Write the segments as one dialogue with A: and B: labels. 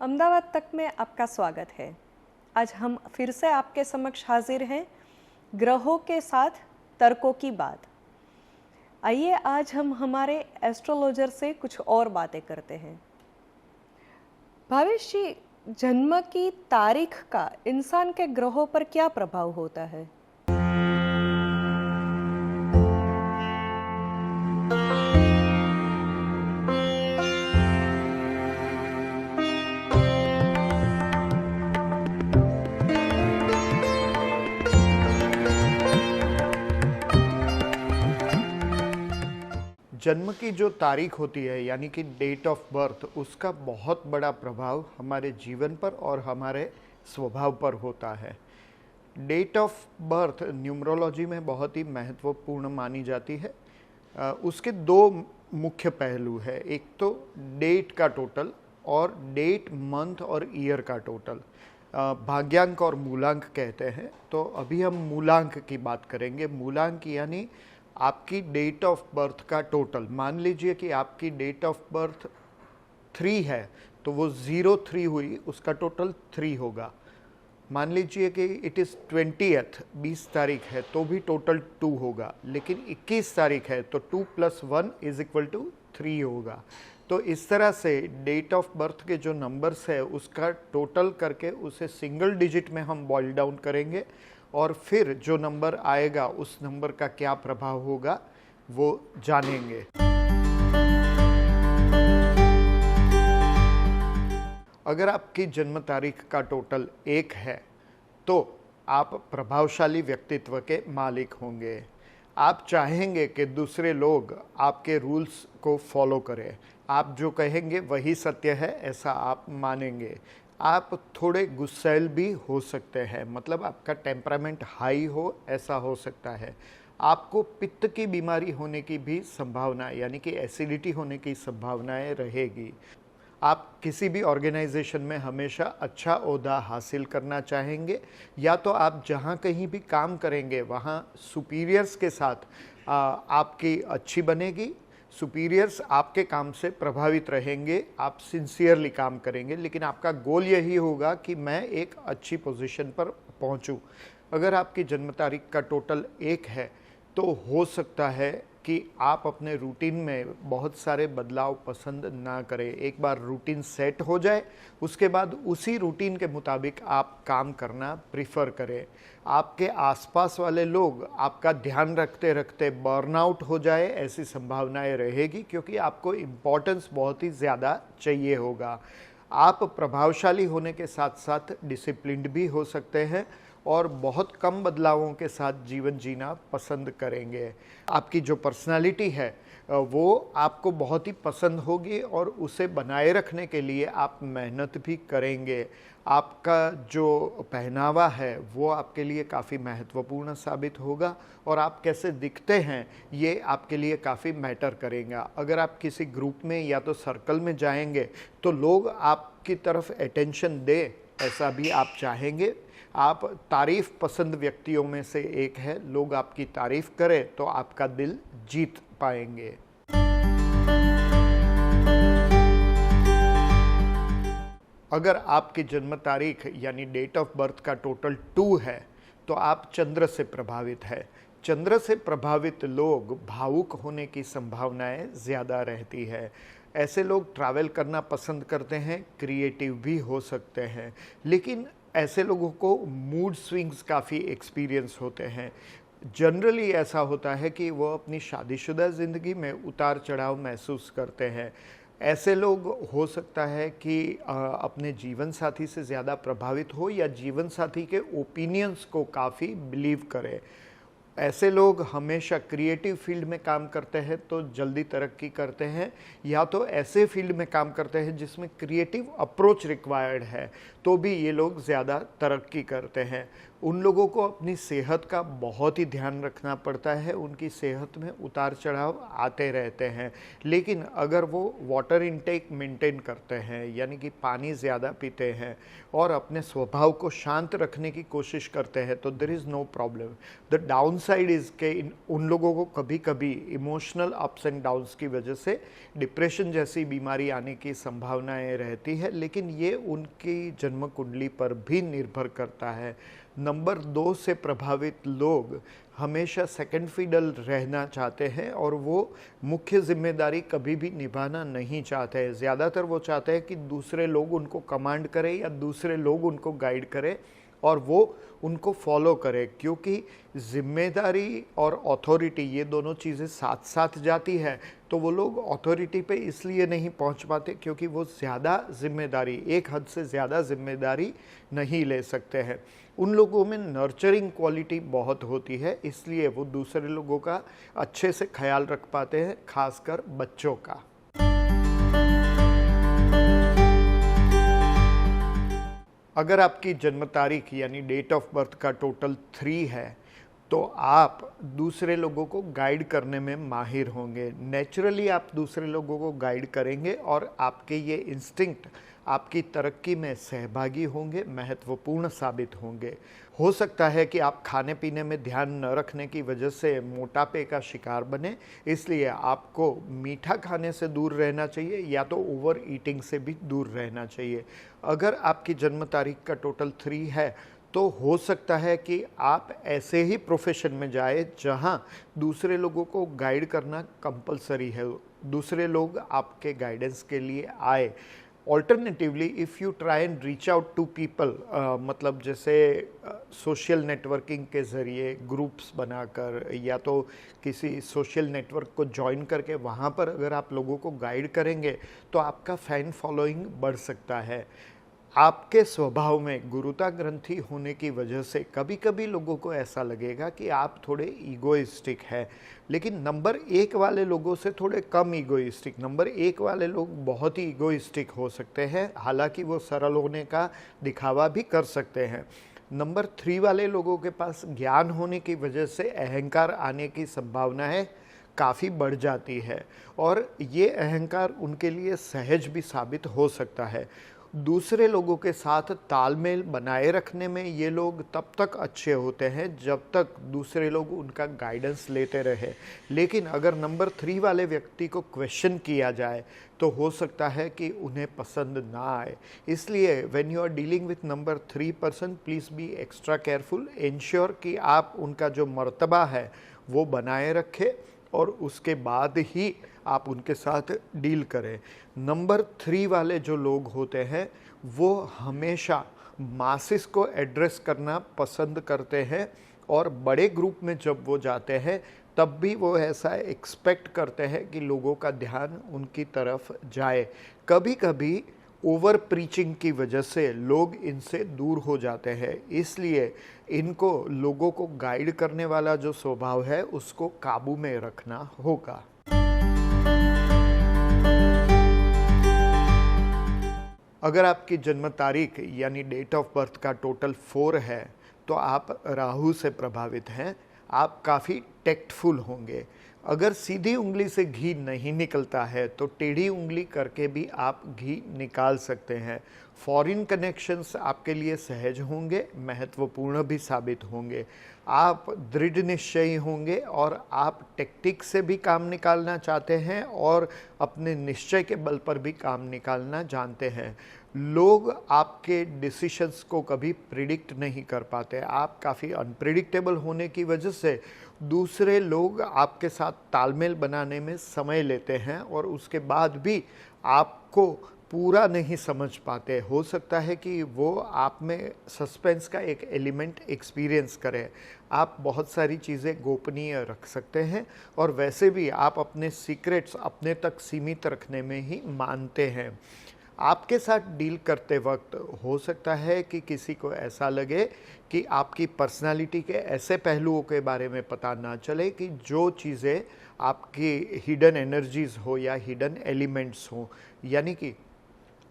A: अहमदाबाद तक में आपका स्वागत है। आज हम फिर से आपके समक्ष हाजिर हैं ग्रहों के साथ तर्कों की बात। आइए आज हम हमारे एस्ट्रोलॉजर से कुछ और बातें करते हैं। भावेश जी, जन्म की तारीख का इंसान के ग्रहों पर क्या प्रभाव होता है?
B: जन्म की जो तारीख होती है यानी कि डेट ऑफ बर्थ, उसका बहुत बड़ा प्रभाव हमारे जीवन पर और हमारे स्वभाव पर होता है। डेट ऑफ बर्थ न्यूमरोलॉजी में बहुत ही महत्वपूर्ण मानी जाती है। उसके दो मुख्य पहलू है, एक तो डेट का टोटल और डेट, मंथ और ईयर का टोटल। भाग्यांक और मूलांक कहते हैं। तो अभी हम मूलांक की बात करेंगे। मूलांक यानी आपकी डेट ऑफ बर्थ का टोटल। मान लीजिए कि आपकी डेट ऑफ बर्थ 3 है तो वो 03 हुई, उसका टोटल 3 होगा। मान लीजिए कि इट इज़ 20 तारीख है तो भी टोटल 2 होगा, लेकिन 21 तारीख है तो 2 + 1 = 3 होगा। तो इस तरह से डेट ऑफ बर्थ के जो नंबर्स है उसका टोटल करके उसे सिंगल डिजिट में हम बॉइल डाउन करेंगे और फिर जो नंबर आएगा उस नंबर का क्या प्रभाव होगा वो जानेंगे। अगर आपकी जन्म तारीख का टोटल 1 है तो आप प्रभावशाली व्यक्तित्व के मालिक होंगे। आप चाहेंगे कि दूसरे लोग आपके रूल्स को फॉलो करें। आप जो कहेंगे वही सत्य है, ऐसा आप मानेंगे। आप थोड़े गुस्सैल भी हो सकते हैं, मतलब आपका टेम्परामेंट हाई हो, ऐसा हो सकता है। आपको पित्त की बीमारी होने की भी संभावना यानी कि एसिडिटी होने की संभावनाएं रहेगी। आप किसी भी ऑर्गेनाइजेशन में हमेशा अच्छा ओहदा हासिल करना चाहेंगे, या तो आप जहाँ कहीं भी काम करेंगे वहाँ सुपीरियर्स के साथ आपकी अच्छी बनेगी। सुपीरियर्स आपके काम से प्रभावित रहेंगे, आप सिंसियरली काम करेंगे, लेकिन आपका गोल यही होगा कि मैं एक अच्छी पोजीशन पर पहुंचूं। अगर आपकी जन्म तारीख का टोटल 1 है तो हो सकता है कि आप अपने रूटीन में बहुत सारे बदलाव पसंद ना करें। एक बार रूटीन सेट हो जाए उसके बाद उसी रूटीन के मुताबिक आप काम करना प्रीफर करें। आपके आसपास वाले लोग आपका ध्यान रखते रखते बर्नआउट हो जाए, ऐसी संभावनाएं रहेगी, क्योंकि आपको इम्पोर्टेंस बहुत ही ज़्यादा चाहिए होगा। आप प्रभावशाली होने के साथ साथ डिसिप्लिन्ड भी हो सकते हैं और बहुत कम बदलावों के साथ जीवन जीना पसंद करेंगे। आपकी जो पर्सनालिटी है वो आपको बहुत ही पसंद होगी और उसे बनाए रखने के लिए आप मेहनत भी करेंगे। आपका जो पहनावा है वो आपके लिए काफ़ी महत्वपूर्ण साबित होगा और आप कैसे दिखते हैं ये आपके लिए काफ़ी मैटर करेगा। अगर आप किसी ग्रुप में या तो सर्कल में जाएंगे तो लोग आपकी तरफ अटेंशन दे, ऐसा भी आप चाहेंगे। आप तारीफ़ पसंद व्यक्तियों में से एक है। लोग आपकी तारीफ़ करें तो आपका दिल जीत पाएंगे। अगर आपकी जन्म तारीख यानी डेट ऑफ बर्थ का टोटल 2 है तो आप चंद्र से प्रभावित है। चंद्र से प्रभावित लोग भावुक होने की संभावनाएं ज़्यादा रहती है। ऐसे लोग ट्रैवल करना पसंद करते हैं, क्रिएटिव भी हो सकते हैं, लेकिन ऐसे लोगों को मूड स्विंग्स काफ़ी एक्सपीरियंस होते हैं। जनरली ऐसा होता है कि वो अपनी शादीशुदा ज़िंदगी में उतार चढ़ाव महसूस करते हैं। ऐसे लोग हो सकता है कि अपने जीवन साथी से ज़्यादा प्रभावित हो या जीवन साथी के ओपिनियंस को काफ़ी बिलीव करें। ऐसे लोग हमेशा क्रिएटिव फील्ड में काम करते हैं तो जल्दी तरक्की करते हैं, या तो ऐसे फील्ड में काम करते हैं जिसमें क्रिएटिव अप्रोच रिक्वायर्ड है तो भी ये लोग ज़्यादा तरक्की करते हैं। उन लोगों को अपनी सेहत का बहुत ही ध्यान रखना पड़ता है, उनकी सेहत में उतार चढ़ाव आते रहते हैं। लेकिन अगर वो वाटर इनटेक मेंटेन करते हैं, यानी कि पानी ज़्यादा पीते हैं और अपने स्वभाव को शांत रखने की कोशिश करते हैं, तो there is no problem. The downside is के उन लोगों को कभी कभी इमोशनल अप्स एंड डाउन्स की वजह से डिप्रेशन जैसी बीमारी आने की संभावनाएं रहती है, लेकिन ये उनकी जन्म कुंडली पर भी निर्भर करता है। नंबर 2 से प्रभावित लोग हमेशा सेकंड फिडल रहना चाहते हैं और वो मुख्य जिम्मेदारी कभी भी निभाना नहीं चाहते हैं। ज़्यादातर वो चाहते हैं कि दूसरे लोग उनको कमांड करें या दूसरे लोग उनको गाइड करें और वो उनको फॉलो करें, क्योंकि जिम्मेदारी और अथॉरिटी ये दोनों चीज़ें साथ साथ जाती है। तो वो लोग अथॉरिटी पे इसलिए नहीं पहुंच पाते क्योंकि वो ज़्यादा जिम्मेदारी, एक हद से ज़्यादा जिम्मेदारी नहीं ले सकते हैं। उन लोगों में नर्चरिंग क्वालिटी बहुत होती है, इसलिए वो दूसरे लोगों का अच्छे से ख्याल रख पाते हैं, खासकर बच्चों का। अगर आपकी जन्म तारीख यानी डेट ऑफ बर्थ का टोटल 3 है तो आप दूसरे लोगों को गाइड करने में माहिर होंगे। नेचुरली आप दूसरे लोगों को गाइड करेंगे और आपके ये इंस्टिंक्ट आपकी तरक्की में सहभागी होंगे, महत्वपूर्ण साबित होंगे। हो सकता है कि आप खाने पीने में ध्यान न रखने की वजह से मोटापे का शिकार बने, इसलिए आपको मीठा खाने से दूर रहना चाहिए या तो ओवर ईटिंग से भी दूर रहना चाहिए। अगर आपकी जन्म तारीख का टोटल 3 है तो हो सकता है कि आप ऐसे ही प्रोफेशन में जाए जहां दूसरे लोगों को गाइड करना कंपलसरी है, दूसरे लोग आपके गाइडेंस के लिए आए। Alternatively if you try and reach out to people, मतलब जैसे सोशल नेटवर्किंग के ज़रिए ग्रुप्स बनाकर या तो किसी सोशल नेटवर्क को ज्वाइन करके वहाँ पर अगर आप लोगों को गाइड करेंगे तो आपका फैन फॉलोइंग बढ़ सकता है। आपके स्वभाव में गुरुता ग्रंथि होने की वजह से कभी कभी लोगों को ऐसा लगेगा कि आप थोड़े ईगोइस्टिक हैं, लेकिन नंबर 1 वाले लोगों से थोड़े कम ईगोइस्टिक। नंबर 1 वाले लोग बहुत ही ईगोइस्टिक हो सकते हैं, हालांकि वो सरल होने का दिखावा भी कर सकते हैं। नंबर 3 वाले लोगों के पास ज्ञान होने की वजह से अहंकार आने की संभावनाएं काफ़ी बढ़ जाती है और ये अहंकार उनके लिए सहज भी साबित हो सकता है। दूसरे लोगों के साथ तालमेल बनाए रखने में ये लोग तब तक अच्छे होते हैं जब तक दूसरे लोग उनका गाइडेंस लेते रहे, लेकिन अगर नंबर 3 वाले व्यक्ति को क्वेश्चन किया जाए तो हो सकता है कि उन्हें पसंद ना आए। इसलिए when you are dealing with number 3 person, please be extra careful, ensure कि आप उनका जो मर्तबा है वो बनाए रखें और उसके बाद ही आप उनके साथ डील करें। नंबर 3 वाले जो लोग होते हैं वो हमेशा मासिस को एड्रेस करना पसंद करते हैं और बड़े ग्रुप में जब वो जाते हैं तब भी वो ऐसा एक्सपेक्ट करते हैं कि लोगों का ध्यान उनकी तरफ जाए। कभी कभी ओवर प्रीचिंग की वजह से लोग इनसे दूर हो जाते हैं, इसलिए इनको लोगों को गाइड करने वाला जो स्वभाव है उसको काबू में रखना होगा। अगर आपकी जन्म तारीख यानी डेट ऑफ बर्थ का टोटल 4 है तो आप राहु से प्रभावित हैं। आप काफ़ी टेक्टफुल होंगे। अगर सीधी उंगली से घी नहीं निकलता है तो टेढ़ी उंगली करके भी आप घी निकाल सकते हैं। फॉरेन कनेक्शंस आपके लिए सहज होंगे, महत्वपूर्ण भी साबित होंगे। आप दृढ़ निश्चयी होंगे और आप टेक्टिक से भी काम निकालना चाहते हैं और अपने निश्चय के बल पर भी काम निकालना जानते हैं। लोग आपके डिसीशंस को कभी प्रिडिक्ट नहीं कर पाते। आप काफ़ी अनप्रिडिक्टेबल होने की वजह से दूसरे लोग आपके साथ तालमेल बनाने में समय लेते हैं और उसके बाद भी आपको पूरा नहीं समझ पाते। हो सकता है कि वो आप में सस्पेंस का एक एलिमेंट एक्सपीरियंस करें। आप बहुत सारी चीज़ें गोपनीय रख सकते हैं और वैसे भी आप अपने सीक्रेट्स अपने तक सीमित रखने में ही मानते हैं। आपके साथ डील करते वक्त हो सकता है कि किसी को ऐसा लगे कि आपकी पर्सनालिटी के ऐसे पहलुओं के बारे में पता ना चले कि जो चीज़ें आपकी हिडन एनर्जीज़ हो या हिडन एलिमेंट्स हो, यानी कि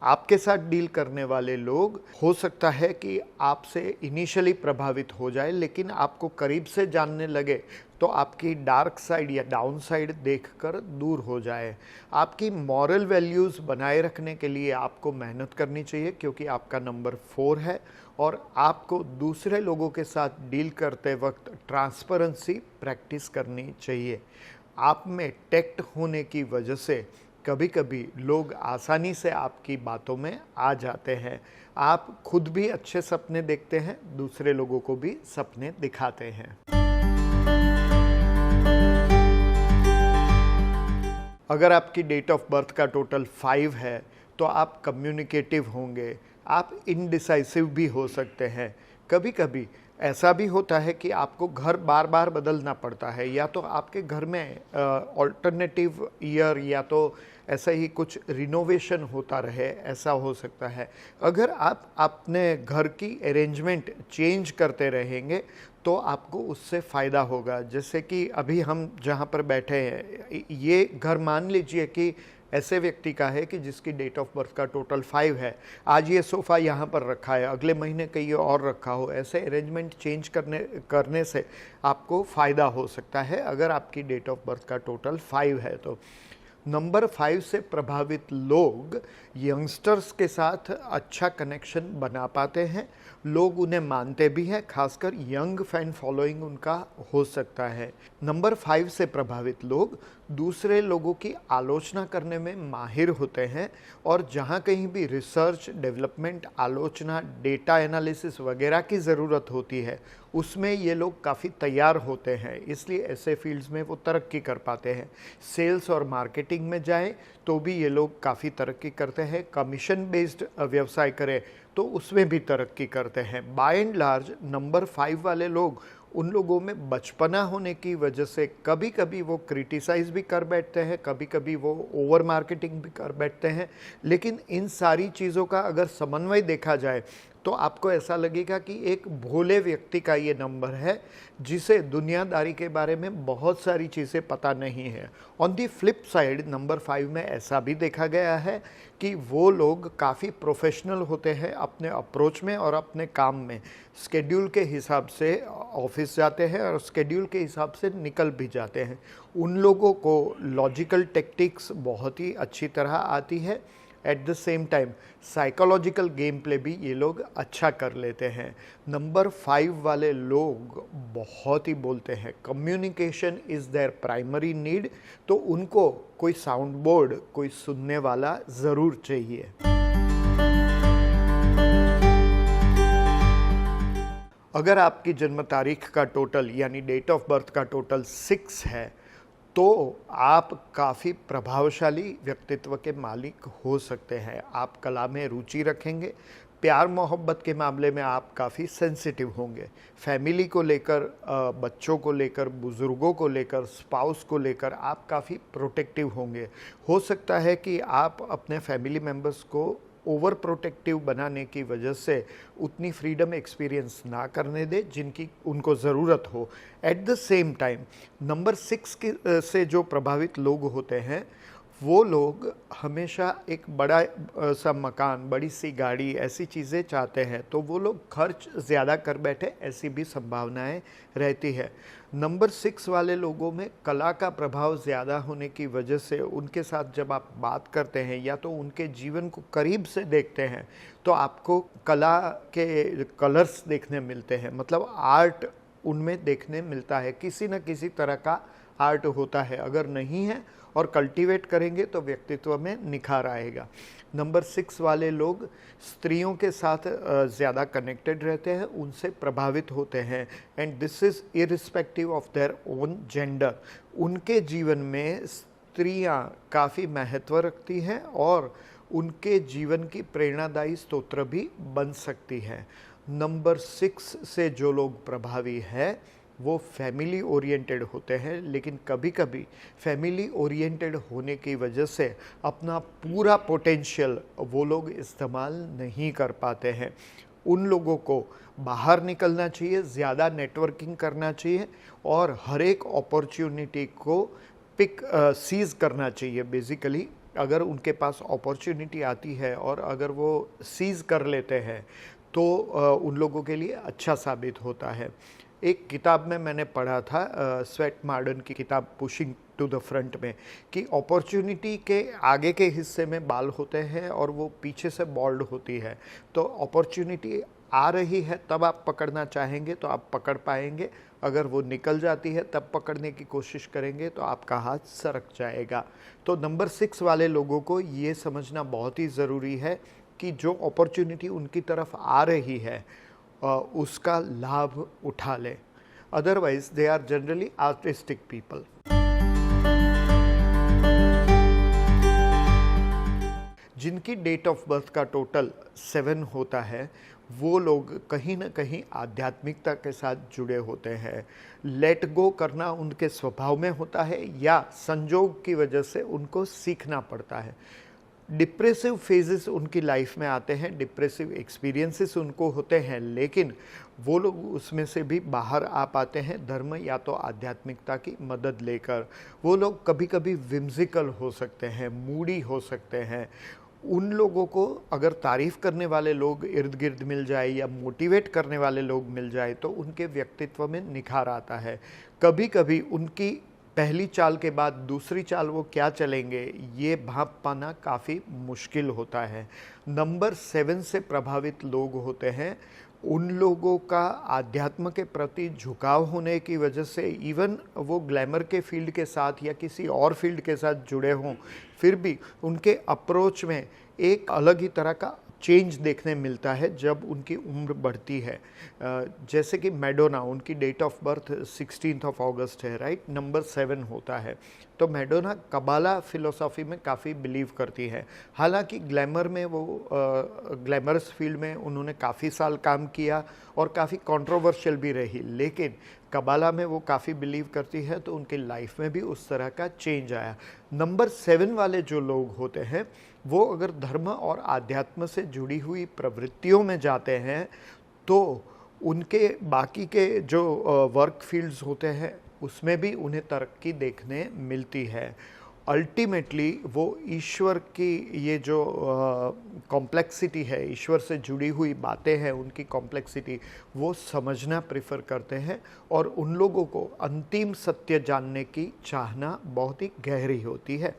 B: आपके साथ डील करने वाले लोग हो सकता है कि आपसे इनिशियली प्रभावित हो जाए, लेकिन आपको करीब से जानने लगे तो आपकी डार्क साइड या डाउन साइड देखकर दूर हो जाए। आपकी मॉरल वैल्यूज़ बनाए रखने के लिए आपको मेहनत करनी चाहिए, क्योंकि आपका नंबर 4 है और आपको दूसरे लोगों के साथ डील करते वक्त ट्रांसपेरेंसी प्रैक्टिस करनी चाहिए। आप में टैक्ट होने की वजह से कभी कभी लोग आसानी से आपकी बातों में आ जाते हैं। आप खुद भी अच्छे सपने देखते हैं, दूसरे लोगों को भी सपने दिखाते हैं। अगर आपकी डेट ऑफ बर्थ का टोटल 5 है तो आप कम्युनिकेटिव होंगे, आप इनडिसाइसिव भी हो सकते हैं। कभी कभी ऐसा भी होता है कि आपको घर बार बार बदलना पड़ता है, या तो आपके घर में ऑल्टरनेटिव ईयर या तो ऐसा ही कुछ रिनोवेशन होता रहे, ऐसा हो सकता है। अगर आप अपने घर की अरेंजमेंट चेंज करते रहेंगे तो आपको उससे फ़ायदा होगा। जैसे कि अभी हम जहाँ पर बैठे हैं, ये घर मान लीजिए कि ऐसे व्यक्ति का है कि जिसकी डेट ऑफ बर्थ का टोटल 5 है। आज ये सोफ़ा यहाँ पर रखा है, अगले महीने कहीं और रखा हो। ऐसे अरेंजमेंट चेंज करने से आपको फ़ायदा हो सकता है अगर आपकी डेट ऑफ बर्थ का टोटल 5 है तो। नंबर 5 से प्रभावित लोग यंगस्टर्स के साथ अच्छा कनेक्शन बना पाते हैं, लोग उन्हें मानते भी हैं, खासकर यंग फैन फॉलोइंग उनका हो सकता है। नंबर 5 से प्रभावित लोग दूसरे लोगों की आलोचना करने में माहिर होते हैं और जहाँ कहीं भी रिसर्च, डेवलपमेंट, आलोचना, डेटा एनालिसिस वगैरह की ज़रूरत होती है उसमें ये लोग काफ़ी तैयार होते हैं, इसलिए ऐसे फील्ड्स में वो तरक्की कर पाते हैं। सेल्स और मार्केटिंग में जाएं तो भी ये लोग काफ़ी तरक्की करते हैं। कमीशन बेस्ड व्यवसाय करें तो उसमें भी तरक्की करते हैं। बाय एंड लार्ज नंबर 5 वाले लोग, उन लोगों में बचपना होने की वजह से कभी कभी वो क्रिटिसाइज़ भी कर बैठते हैं, कभी कभी वो ओवर मार्केटिंग भी कर बैठते हैं। लेकिन इन सारी चीज़ों का अगर समन्वय देखा जाए तो आपको ऐसा लगेगा कि एक भोले व्यक्ति का ये नंबर है जिसे दुनियादारी के बारे में बहुत सारी चीज़ें पता नहीं है। On the flip side number 5 में ऐसा भी देखा गया है कि वो लोग काफ़ी प्रोफेशनल होते हैं अपने अप्रोच में और अपने काम में। स्केड्यूल के हिसाब से ऑफिस जाते हैं और स्केड्यूल के हिसाब से निकल भी जाते हैं। उन लोगों को लॉजिकल टेक्टिक्स बहुत ही अच्छी तरह आती है। At the same time psychological game play भी ये लोग अच्छा कर लेते हैं। नंबर 5 वाले लोग बहुत ही बोलते हैं, communication is there primary need, तो उनको कोई साउंड बोर्ड, कोई सुनने वाला ज़रूर चाहिए। अगर आपकी जन्म तारीख का टोटल यानी डेट ऑफ बर्थ का टोटल 6 है तो आप काफ़ी प्रभावशाली व्यक्तित्व के मालिक हो सकते हैं। आप कला में रुचि रखेंगे, प्यार मोहब्बत के मामले में आप काफ़ी सेंसिटिव होंगे, फैमिली को लेकर, बच्चों को लेकर, बुज़ुर्गों को लेकर, स्पाउस को लेकर आप काफ़ी प्रोटेक्टिव होंगे। हो सकता है कि आप अपने फैमिली मेम्बर्स को ओवर प्रोटेक्टिव बनाने की वजह से उतनी फ्रीडम एक्सपीरियंस ना करने दे जिनकी उनको ज़रूरत हो। At the same time number 6 से जो प्रभावित लोग होते हैं वो लोग हमेशा एक बड़ा सा मकान, बड़ी सी गाड़ी, ऐसी चीज़ें चाहते हैं, तो वो लोग खर्च ज़्यादा कर बैठे, ऐसी भी संभावनाएं रहती है। नंबर 6 वाले लोगों में कला का प्रभाव ज़्यादा होने की वजह से उनके साथ जब आप बात करते हैं या तो उनके जीवन को करीब से देखते हैं तो आपको कला के कलर्स देखने मिलते हैं, मतलब आर्ट उनमें देखने मिलता है, किसी न किसी तरह का आर्ट होता है। अगर नहीं है और कल्टीवेट करेंगे तो व्यक्तित्व में निखार आएगा। नंबर 6 वाले लोग स्त्रियों के साथ ज़्यादा कनेक्टेड रहते हैं, उनसे प्रभावित होते हैं, and this is irrespective of their own gender. उनके जीवन में स्त्रियां काफ़ी महत्व रखती हैं और उनके जीवन की प्रेरणादायी स्तोत्र भी बन सकती है। नंबर 6 से जो लोग प्रभावी है वो फैमिली ओरिएंटेड होते हैं, लेकिन कभी कभी फैमिली ओरिएंटेड होने की वजह से अपना पूरा पोटेंशियल वो लोग इस्तेमाल नहीं कर पाते हैं। उन लोगों को बाहर निकलना चाहिए, ज़्यादा नेटवर्किंग करना चाहिए और हर एक अपॉर्चुनिटी को सीज़ करना चाहिए बेसिकली। अगर उनके पास अपॉर्चुनिटी आती है और अगर वो सीज़ कर लेते हैं तो उन लोगों के लिए अच्छा साबित होता है। एक किताब में मैंने पढ़ा था, स्वेट मार्डन की किताब पुशिंग टू द फ्रंट में, कि अपॉर्चुनिटी के आगे के हिस्से में बाल होते हैं और वो पीछे से बॉल्ड होती है। तो अपॉर्चुनिटी आ रही है तब आप पकड़ना चाहेंगे तो आप पकड़ पाएंगे, अगर वो निकल जाती है तब पकड़ने की कोशिश करेंगे तो आपका हाथ सरक जाएगा। तो नंबर 6 वाले लोगों को ये समझना बहुत ही ज़रूरी है कि जो अपॉर्चुनिटी उनकी तरफ आ रही है उसका लाभ उठा लें। Otherwise they are generally artistic people. जिनकी डेट ऑफ बर्थ का टोटल 7 होता है वो लोग कहीं ना कहीं आध्यात्मिकता के साथ जुड़े होते हैं। लेट गो करना उनके स्वभाव में होता है या संजोग की वजह से उनको सीखना पड़ता है। डिप्रेसिव फेजेस उनकी लाइफ में आते हैं, डिप्रेसिव एक्सपीरियंसेस उनको होते हैं, लेकिन वो लोग उसमें से भी बाहर आ पाते हैं धर्म या तो आध्यात्मिकता की मदद लेकर। वो लोग कभी कभी विम्सिकल हो सकते हैं, मूडी हो सकते हैं। उन लोगों को अगर तारीफ़ करने वाले लोग इर्द गिर्द मिल जाए या मोटिवेट करने वाले लोग मिल जाए तो उनके व्यक्तित्व में निखार आता है। कभी कभी उनकी पहली चाल के बाद दूसरी चाल वो क्या चलेंगे ये भांप पाना काफ़ी मुश्किल होता है। नंबर 7 से प्रभावित लोग होते हैं, उन लोगों का आध्यात्म के प्रति झुकाव होने की वजह से इवन वो ग्लैमर के फील्ड के साथ या किसी और फील्ड के साथ जुड़े हों फिर भी उनके अप्रोच में एक अलग ही तरह का चेंज देखने मिलता है जब उनकी उम्र बढ़ती है। जैसे कि मैडोना, उनकी डेट ऑफ बर्थ 16 अगस्त है, राइट, नंबर 7 होता है। तो मैडोना कबाला फिलोसॉफी में काफ़ी बिलीव करती है। हालांकि ग्लैमर में वो ग्लैमरस फील्ड में उन्होंने काफ़ी साल काम किया और काफ़ी कंट्रोवर्शियल भी रही, लेकिन कबाला में वो काफ़ी बिलीव करती है तो उनकी लाइफ में भी उस तरह का चेंज आया। नंबर 7 वाले जो लोग होते हैं वो अगर धर्म और आध्यात्म से जुड़ी हुई प्रवृत्तियों में जाते हैं तो उनके बाकी के जो वर्क फील्ड्स होते हैं उसमें भी उन्हें तरक्की देखने मिलती है। अल्टीमेटली वो ईश्वर की ये जो कॉम्प्लेक्सिटी है, ईश्वर से जुड़ी हुई बातें हैं, उनकी कॉम्प्लेक्सिटी वो समझना प्रेफर करते हैं और उन लोगों को अंतिम सत्य जानने की चाहना बहुत ही गहरी होती है।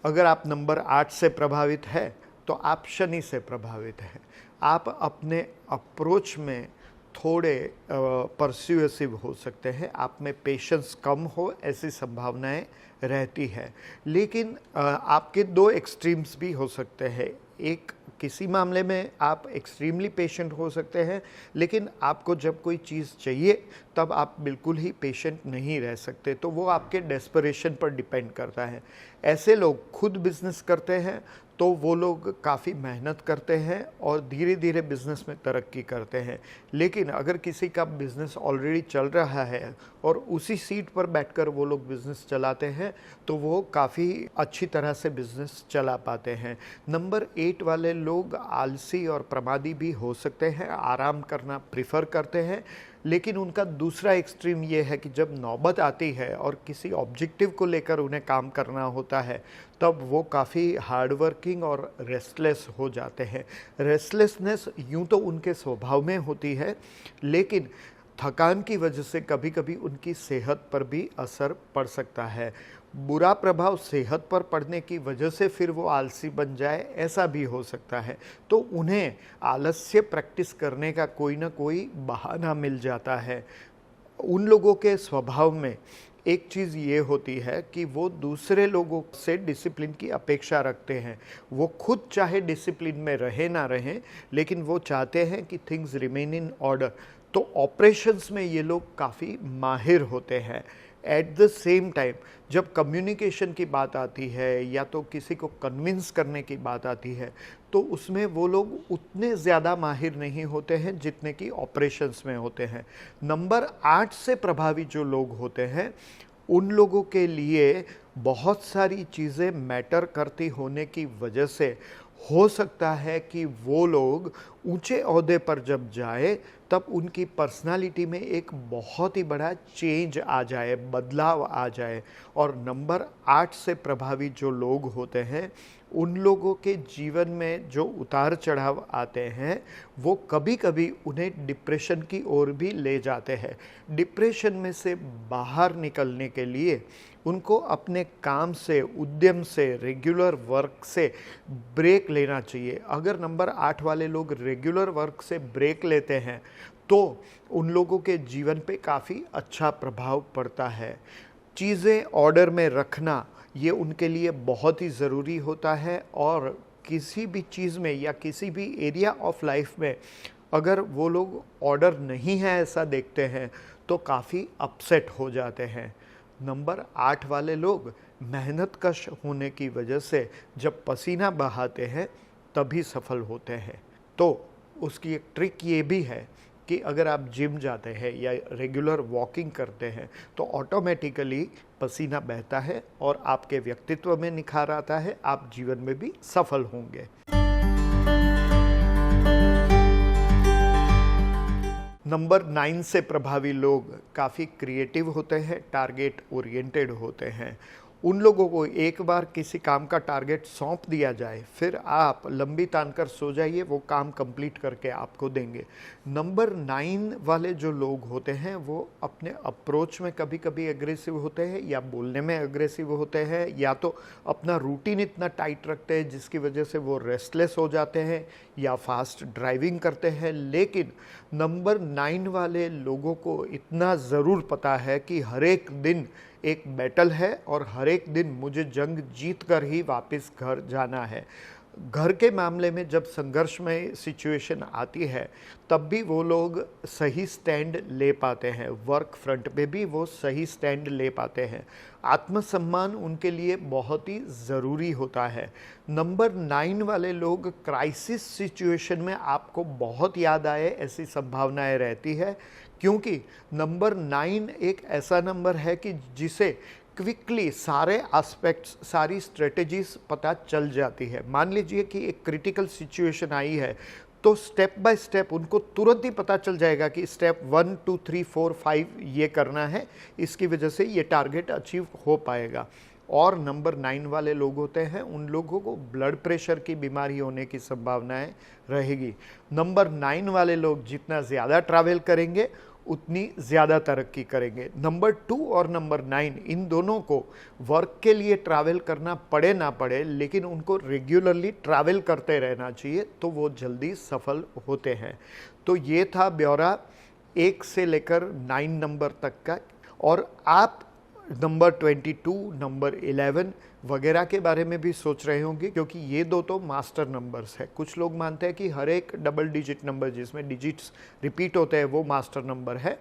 B: अगर आप नंबर 8 से प्रभावित है तो आप शनि से प्रभावित हैं। आप अपने अप्रोच में थोड़े परस्यूएसिव हो सकते हैं, आप में पेशेंस कम हो ऐसी संभावनाएं रहती है। लेकिन आपके 2 एक्सट्रीम्स भी हो सकते हैं। एक, किसी मामले में आप एक्सट्रीमली पेशेंट हो सकते हैं, लेकिन आपको जब कोई चीज़ चाहिए तब आप बिल्कुल ही पेशेंट नहीं रह सकते, तो वो आपके डेस्परेशन पर डिपेंड करता है। ऐसे लोग खुद बिजनेस करते हैं तो वो लोग काफ़ी मेहनत करते हैं और धीरे धीरे बिज़नेस में तरक्की करते हैं। लेकिन अगर किसी का बिज़नेस ऑलरेडी चल रहा है और उसी सीट पर बैठकर वो लोग बिज़नेस चलाते हैं तो वो काफ़ी अच्छी तरह से बिज़नेस चला पाते हैं। नंबर 8 वाले लोग आलसी और प्रमादी भी हो सकते हैं, आराम करना प्रिफर करते हैं, लेकिन उनका दूसरा एक्सट्रीम ये है कि जब नौबत आती है और किसी ऑब्जेक्टिव को लेकर उन्हें काम करना होता है तब वो काफ़ी हार्ड वर्किंग और रेस्टलेस हो जाते हैं। रेस्टलेसनेस यूं तो उनके स्वभाव में होती है, लेकिन थकान की वजह से कभी कभी उनकी सेहत पर भी असर पड़ सकता है। बुरा प्रभाव सेहत पर पड़ने की वजह से फिर वो आलसी बन जाए, ऐसा भी हो सकता है। तो उन्हें आलस्य प्रैक्टिस करने का कोई ना कोई बहाना मिल जाता है। उन लोगों के स्वभाव में एक चीज़ ये होती है कि वो दूसरे लोगों से डिसिप्लिन की अपेक्षा रखते हैं। वो खुद चाहे डिसिप्लिन में रहे ना रहें, लेकिन वो चाहते हैं कि थिंग्स रिमेन इन ऑर्डर। तो ऑपरेशंस में ये लोग काफ़ी माहिर होते हैं। एट द सेम टाइम जब कम्युनिकेशन की बात आती है या तो किसी को कन्विंस करने की बात आती है तो उसमें वो लोग उतने ज़्यादा माहिर नहीं होते हैं जितने कि ऑपरेशंस में होते हैं। नंबर 8 से प्रभावित जो लोग होते हैं उन लोगों के लिए बहुत सारी चीज़ें मैटर करती होने की वजह से हो सकता है कि वो लोग ऊंचे ओहदे पर जब जाए तब उनकी पर्सनालिटी में एक बहुत ही बड़ा चेंज आ जाए, बदलाव आ जाए। और नंबर 8 से प्रभावित जो लोग होते हैं, उन लोगों के जीवन में जो उतार चढ़ाव आते हैं वो कभी कभी उन्हें डिप्रेशन की ओर भी ले जाते हैं। डिप्रेशन में से बाहर निकलने के लिए उनको अपने काम से, उद्यम से, रेगुलर वर्क से ब्रेक लेना चाहिए। अगर नंबर 8 वाले लोग रेगुलर वर्क से ब्रेक लेते हैं तो उन लोगों के जीवन पे काफ़ी अच्छा प्रभाव पड़ता है। चीज़ें ऑर्डर में रखना ये उनके लिए बहुत ही ज़रूरी होता है, और किसी भी चीज़ में या किसी भी एरिया ऑफ लाइफ में अगर वो लोग ऑर्डर नहीं है ऐसा देखते हैं तो काफ़ी अपसेट हो जाते हैं। नंबर 8 वाले लोग मेहनतकश होने की वजह से जब पसीना बहाते हैं तभी सफल होते हैं। तो उसकी एक ट्रिक ये भी है कि अगर आप जिम जाते हैं या रेगुलर वॉकिंग करते हैं तो ऑटोमेटिकली पसीना बहता है और आपके व्यक्तित्व में निखार आता है, आप जीवन में भी सफल होंगे। नंबर 9 से प्रभावी लोग काफ़ी क्रिएटिव होते हैं, टारगेट ओरिएंटेड होते हैं। उन लोगों को एक बार किसी काम का टारगेट सौंप दिया जाए, फिर आप लंबी तान कर सो जाइए, वो काम कंप्लीट करके आपको देंगे। नंबर 9 वाले जो लोग होते हैं वो अपने अप्रोच में कभी कभी एग्रेसिव होते हैं, या बोलने में एग्रेसिव होते हैं, या तो अपना रूटीन इतना टाइट रखते हैं जिसकी वजह से वो रेस्टलेस हो जाते हैं, या फास्ट ड्राइविंग करते हैं। लेकिन नंबर 9 वाले लोगों को इतना ज़रूर पता है कि हर एक दिन एक बैटल है और हर एक दिन मुझे जंग जीत कर ही वापस घर जाना है। घर के मामले में जब संघर्षमय सिचुएशन आती है तब भी वो लोग सही स्टैंड ले पाते हैं, वर्क फ्रंट पे भी वो सही स्टैंड ले पाते हैं। आत्मसम्मान उनके लिए बहुत ही ज़रूरी होता है। नंबर 9 वाले लोग क्राइसिस सिचुएशन में आपको बहुत याद आए ऐसी संभावनाएं रहती है, क्योंकि नंबर 9 एक ऐसा नंबर है कि जिसे क्विकली सारे एस्पेक्ट्स, सारी स्ट्रेटजीज पता चल जाती है। मान लीजिए कि एक क्रिटिकल सिचुएशन आई है तो स्टेप बाय स्टेप उनको तुरंत ही पता चल जाएगा कि स्टेप 1 2 3 4 5 ये करना है, इसकी वजह से ये टारगेट अचीव हो पाएगा। और नंबर 9 वाले लोग होते हैं, उन लोगों को ब्लड प्रेशर की बीमारी होने की संभावनाएं रहेगी। नंबर 9 वाले लोग जितना ज़्यादा ट्रैवल करेंगे उतनी ज़्यादा तरक्की करेंगे। नंबर 2 और नंबर 9 इन दोनों को वर्क के लिए ट्रैवल करना पड़े ना पड़े, लेकिन उनको रेगुलरली ट्रैवल करते रहना चाहिए तो वो जल्दी सफल होते हैं। तो ये था ब्यौरा 1 से लेकर 9 नंबर तक का। और आप नंबर 22, नंबर 11 वगैरह के बारे में भी सोच रहे होंगे, क्योंकि ये दो तो मास्टर नंबर्स है। कुछ लोग मानते हैं कि हर एक डबल डिजिट नंबर जिसमें डिजिट्स रिपीट होते हैं वो मास्टर नंबर है,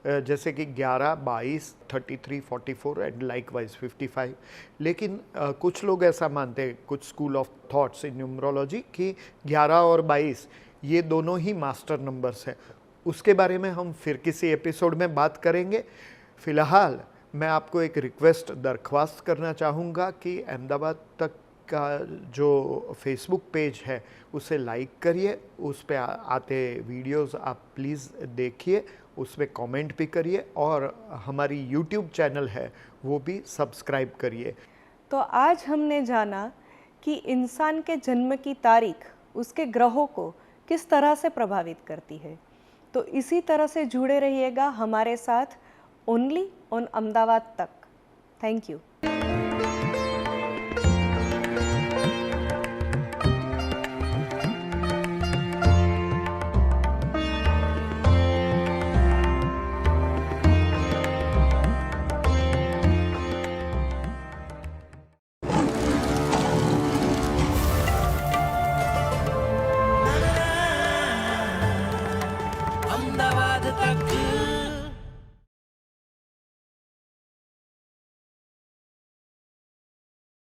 B: जैसे कि 11, 22, 33, 44 एंड लाइकवाइज 55। लेकिन कुछ लोग ऐसा मानते हैं, कुछ school of thoughts in numerology, कि 11 और 22 ये दोनों ही मास्टर नंबर्स हैं। उसके बारे में हम फिर किसी एपिसोड में बात करेंगे। फ़िलहाल मैं आपको एक रिक्वेस्ट दरख्वास्त करना चाहूँगा कि अहमदाबाद तक का जो फेसबुक पेज है उसे लाइक करिए, उस पे आते वीडियोस आप प्लीज़ देखिए, उसमें कमेंट भी करिए, और हमारी यूट्यूब चैनल है वो भी सब्सक्राइब करिए।
A: तो आज हमने जाना कि इंसान के जन्म की तारीख उसके ग्रहों को किस तरह से प्रभावित करती है। तो इसी तरह से जुड़े रहिएगा हमारे साथ ओनली ऑन अहमदाबाद तक। Thank you.